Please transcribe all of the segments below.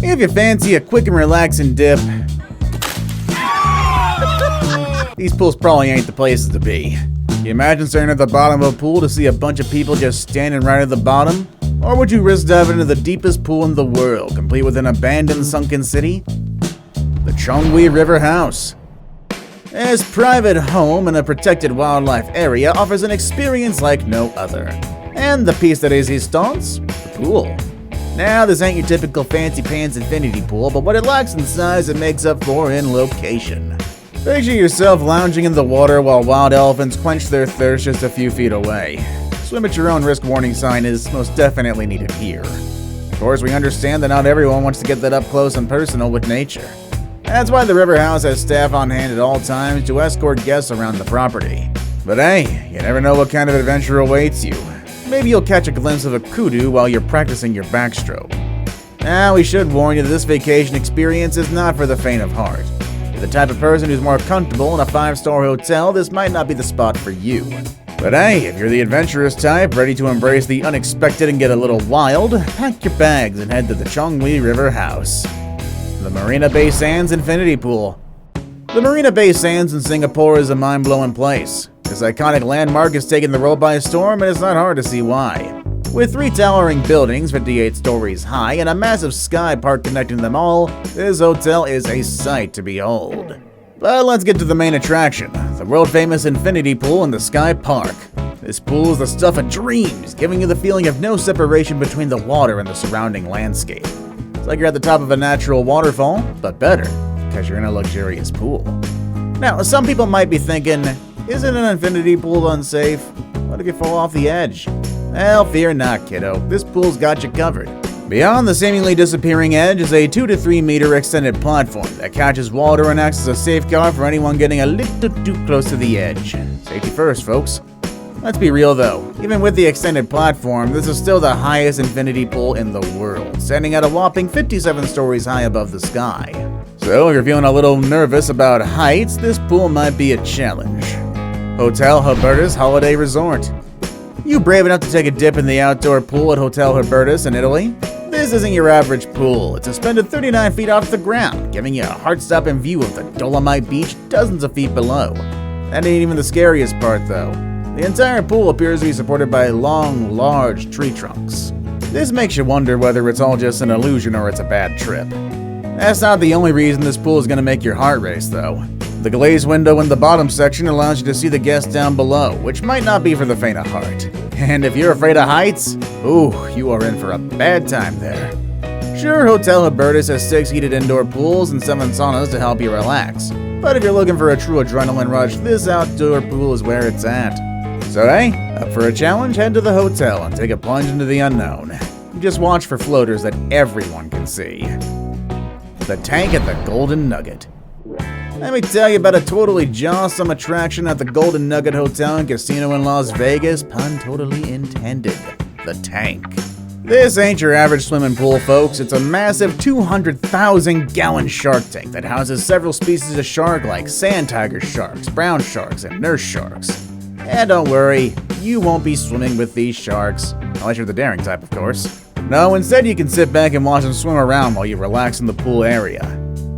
If you fancy a quick and relaxing dip, these pools probably ain't the places to be. Can you imagine staring at the bottom of a pool to see a bunch of people just standing right at the bottom? Or would you risk diving into the deepest pool in the world, complete with an abandoned sunken city? The Chongwi River House. This private home in a protected wildlife area offers an experience like no other. And the piece de resistance? The pool. Now, this ain't your typical fancy pants infinity pool, but what it lacks in size, it makes up for in location. Picture yourself lounging in the water while wild elephants quench their thirst just a few feet away. Swim at your own risk warning sign is most definitely needed here. Of course, we understand that not everyone wants to get that up close and personal with nature. That's why the River House has staff on hand at all times to escort guests around the property. But hey, you never know what kind of adventure awaits you. Maybe you'll catch a glimpse of a kudu while you're practicing your backstroke. Now, we should warn you that this vacation experience is not for the faint of heart. If you're the type of person who's more comfortable in a 5-star hotel, this might not be the spot for you. But hey, if you're the adventurous type, ready to embrace the unexpected and get a little wild, pack your bags and head to the Chongwi River House. The Marina Bay Sands Infinity Pool. The Marina Bay Sands in Singapore is a mind-blowing place. This iconic landmark has taken the world by storm, and it's not hard to see why. With 3 towering buildings, 58 stories high, and a massive sky park connecting them all, this hotel is a sight to behold. But let's get to the main attraction, the world-famous infinity pool in the Sky Park. This pool is the stuff of dreams, giving you the feeling of no separation between the water and the surrounding landscape. It's like you're at the top of a natural waterfall, but better, because you're in a luxurious pool. Now, some people might be thinking, isn't an infinity pool unsafe? What if you fall off the edge? Well, fear not, kiddo. This pool's got you covered. Beyond the seemingly disappearing edge is a 2 to 3 meter extended platform that catches water and acts as a safeguard for anyone getting a little too close to the edge. Safety first, folks. Let's be real though, even with the extended platform, this is still the highest infinity pool in the world, standing at a whopping 57 stories high above the sky. So if you're feeling a little nervous about heights, this pool might be a challenge. Hotel Hubertus Holiday Resort. You brave enough to take a dip in the outdoor pool at Hotel Hubertus in Italy? This isn't your average pool. It's suspended 39 feet off the ground, giving you a heart-stopping view of the Dolomite Beach dozens of feet below. That ain't even the scariest part, though. The entire pool appears to be supported by long, large tree trunks. This makes you wonder whether it's all just an illusion or it's a bad trip. That's not the only reason this pool is going to make your heart race, though. The glazed window in the bottom section allows you to see the guests down below, which might not be for the faint of heart. And if you're afraid of heights, ooh, you are in for a bad time there. Sure, Hotel Hubertus has 6 heated indoor pools and 7 saunas to help you relax. But if you're looking for a true adrenaline rush, this outdoor pool is where it's at. So hey, up for a challenge? Head to the hotel and take a plunge into the unknown. Just watch for floaters that everyone can see. The Tank at the Golden Nugget. Let me tell you about a totally jawsome attraction at the Golden Nugget Hotel and Casino in Las Vegas, pun totally intended. The Tank. This ain't your average swimming pool, folks. It's a massive 200,000-gallon shark tank that houses several species of shark like sand tiger sharks, brown sharks, and nurse sharks. And don't worry, you won't be swimming with these sharks, unless you're the daring type, of course. No, instead you can sit back and watch them swim around while you relax in the pool area.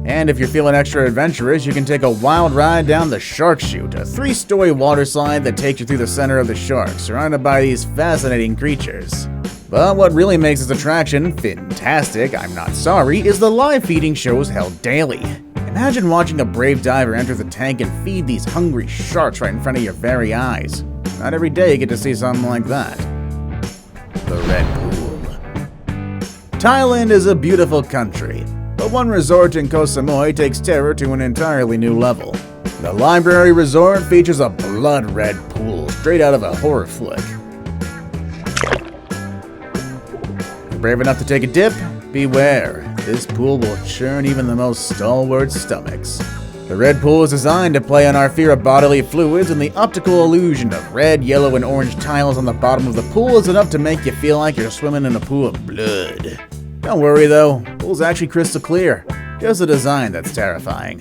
And if you're feeling extra adventurous, you can take a wild ride down the Shark Chute, a 3-story water slide that takes you through the center of the sharks, surrounded by these fascinating creatures. But what really makes this attraction fantastic, I'm not sorry, is the live feeding shows held daily. Imagine watching a brave diver enter the tank and feed these hungry sharks right in front of your very eyes. Not every day you get to see something like that. The Red Pool. Thailand is a beautiful country, but one resort in Koh Samui takes terror to an entirely new level. The Library Resort features a blood-red pool straight out of a horror flick. You're brave enough to take a dip? Beware, this pool will churn even the most stalwart stomachs. The red pool is designed to play on our fear of bodily fluids, and the optical illusion of red, yellow, and orange tiles on the bottom of the pool is enough to make you feel like you're swimming in a pool of blood. Don't worry though, the pool's actually crystal clear, just a design that's terrifying.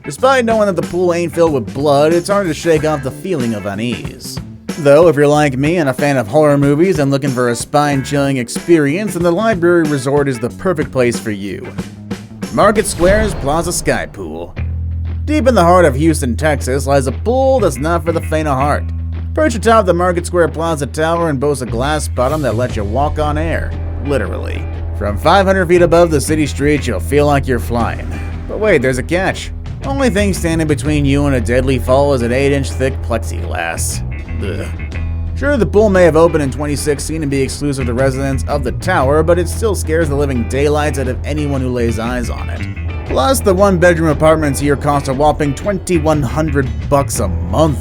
Despite knowing that the pool ain't filled with blood, it's hard to shake off the feeling of unease. Though, if you're like me and a fan of horror movies and looking for a spine-chilling experience, then the Library Resort is the perfect place for you. Market Square's Plaza Sky Pool. Deep in the heart of Houston, Texas, lies a pool that's not for the faint of heart. Perched atop the Market Square Plaza Tower and boasts a glass bottom that lets you walk on air. Literally. From 500 feet above the city streets, you'll feel like you're flying. But wait, there's a catch. Only thing standing between you and a deadly fall is an 8-inch thick plexiglass. Ugh. Sure, the pool may have opened in 2016 and be exclusive to residents of the tower, but it still scares the living daylights out of anyone who lays eyes on it. Plus, the one-bedroom apartments here cost a whopping $2,100 a month.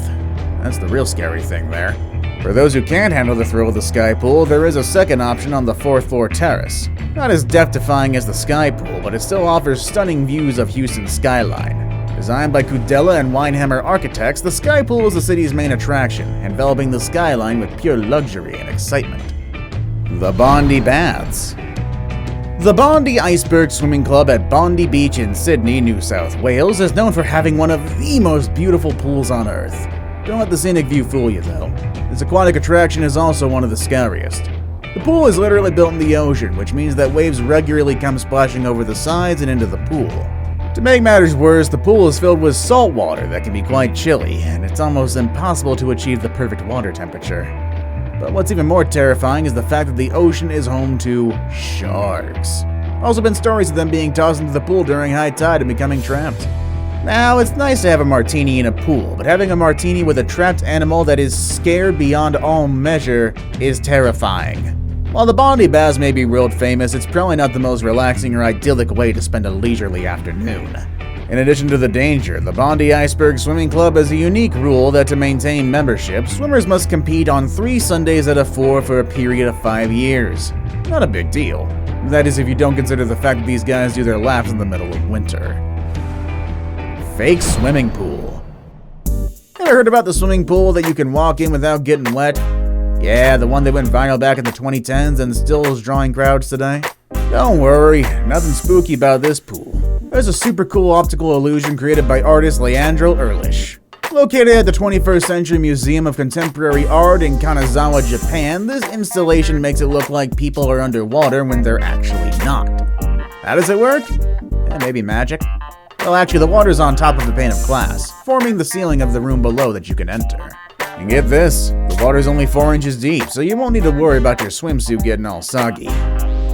That's the real scary thing there. For those who can't handle the thrill of the sky pool, there is a second option on the 4th floor terrace. Not as death-defying as the sky pool, but it still offers stunning views of Houston's skyline. Designed by Kudella and Weinhammer architects, the sky pool is the city's main attraction, enveloping the skyline with pure luxury and excitement. The Bondi Baths. The Bondi Iceberg Swimming Club at Bondi Beach in Sydney, New South Wales is known for having one of the most beautiful pools on Earth. Don't let the scenic view fool you, though. This aquatic attraction is also one of the scariest. The pool is literally built in the ocean, which means that waves regularly come splashing over the sides and into the pool. To make matters worse, the pool is filled with salt water that can be quite chilly, and it's almost impossible to achieve the perfect water temperature. But what's even more terrifying is the fact that the ocean is home to sharks. Also been stories of them being tossed into the pool during high tide and becoming trapped. Now, it's nice to have a martini in a pool, but having a martini with a trapped animal that is scared beyond all measure is terrifying. While the Bondi Baths may be world famous, it's probably not the most relaxing or idyllic way to spend a leisurely afternoon. In addition to the danger, the Bondi Iceberg Swimming Club has a unique rule that to maintain membership, swimmers must compete on 3 Sundays out of 4 for a period of 5 years. Not a big deal. That is if you don't consider the fact that these guys do their laps in the middle of winter. Fake swimming pool. Ever heard about the swimming pool that you can walk in without getting wet? Yeah, the one that went viral back in the 2010s and still is drawing crowds today? Don't worry, nothing spooky about this pool. There's a super cool optical illusion created by artist Leandro Ehrlich. Located at the 21st Century Museum of Contemporary Art in Kanazawa, Japan, this installation makes it look like people are underwater when they're actually not. How does it work? Maybe magic? Well, actually, the water's on top of the pane of glass, forming the ceiling of the room below that you can enter. And get this, the water's only 4 inches deep, so you won't need to worry about your swimsuit getting all soggy.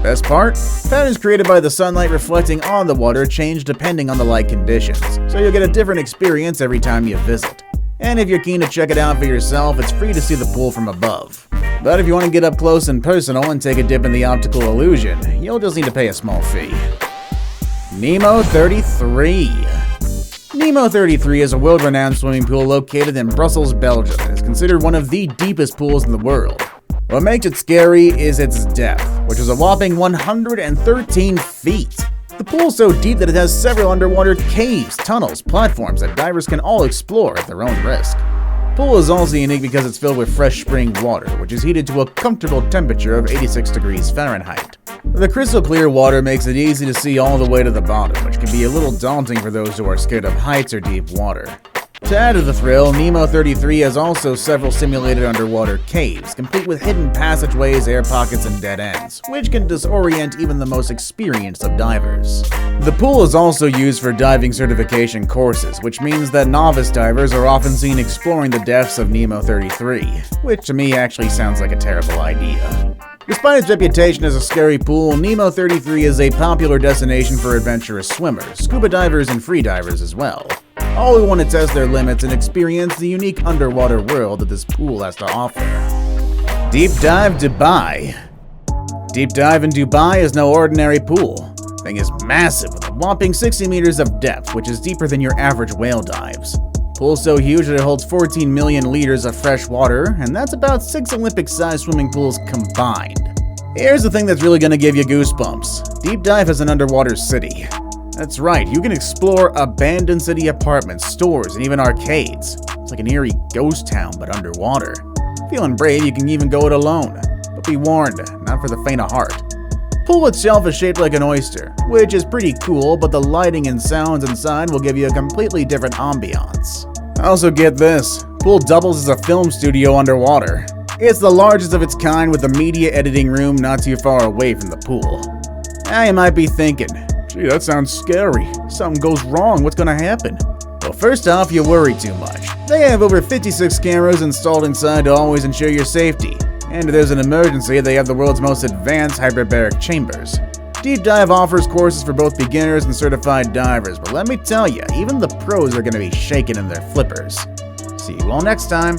Best part? Patterns created by the sunlight reflecting on the water change depending on the light conditions, so you'll get a different experience every time you visit. And if you're keen to check it out for yourself, it's free to see the pool from above. But if you want to get up close and personal and take a dip in the optical illusion, you'll just need to pay a small fee. Nemo 33. Nemo 33 is a world-renowned swimming pool located in Brussels, Belgium, and is considered one of the deepest pools in the world. What makes it scary is its depth, which is a whopping 113 feet. The pool is so deep that it has several underwater caves, tunnels, platforms that divers can all explore at their own risk. The pool is also unique because it's filled with fresh spring water, which is heated to a comfortable temperature of 86 degrees Fahrenheit. The crystal clear water makes it easy to see all the way to the bottom, which can be a little daunting for those who are scared of heights or deep water. To add to the thrill, Nemo 33 has also several simulated underwater caves, complete with hidden passageways, air pockets, and dead ends, which can disorient even the most experienced of divers. The pool is also used for diving certification courses, which means that novice divers are often seen exploring the depths of Nemo 33, which to me actually sounds like a terrible idea. Despite its reputation as a scary pool, Nemo 33 is a popular destination for adventurous swimmers, scuba divers, and freedivers as well, all who want to test their limits and experience the unique underwater world that this pool has to offer. Deep Dive Dubai. Deep Dive in Dubai is no ordinary pool. The thing is massive with a whopping 60 meters of depth, which is deeper than your average whale dives. The pool is so huge that it holds 14 million liters of fresh water, and that's about 6 Olympic-sized swimming pools combined. Here's the thing that's really going to give you goosebumps. Deep Dive is an underwater city. That's right, you can explore abandoned city apartments, stores, and even arcades. It's like an eerie ghost town, but underwater. Feeling brave, you can even go it alone. But be warned, not for the faint of heart. The pool itself is shaped like an oyster, which is pretty cool, but the lighting and sounds inside will give you a completely different ambiance. Also get this, the pool doubles as a film studio underwater. It's the largest of its kind with a media editing room not too far away from the pool. Now you might be thinking, gee, that sounds scary. Something goes wrong, what's gonna happen? Well, first off, you worry too much. They have over 56 cameras installed inside to always ensure your safety. And if there's an emergency, they have the world's most advanced hyperbaric chambers. Deep Dive offers courses for both beginners and certified divers, but let me tell you, even the pros are gonna be shaking in their flippers. See you all next time.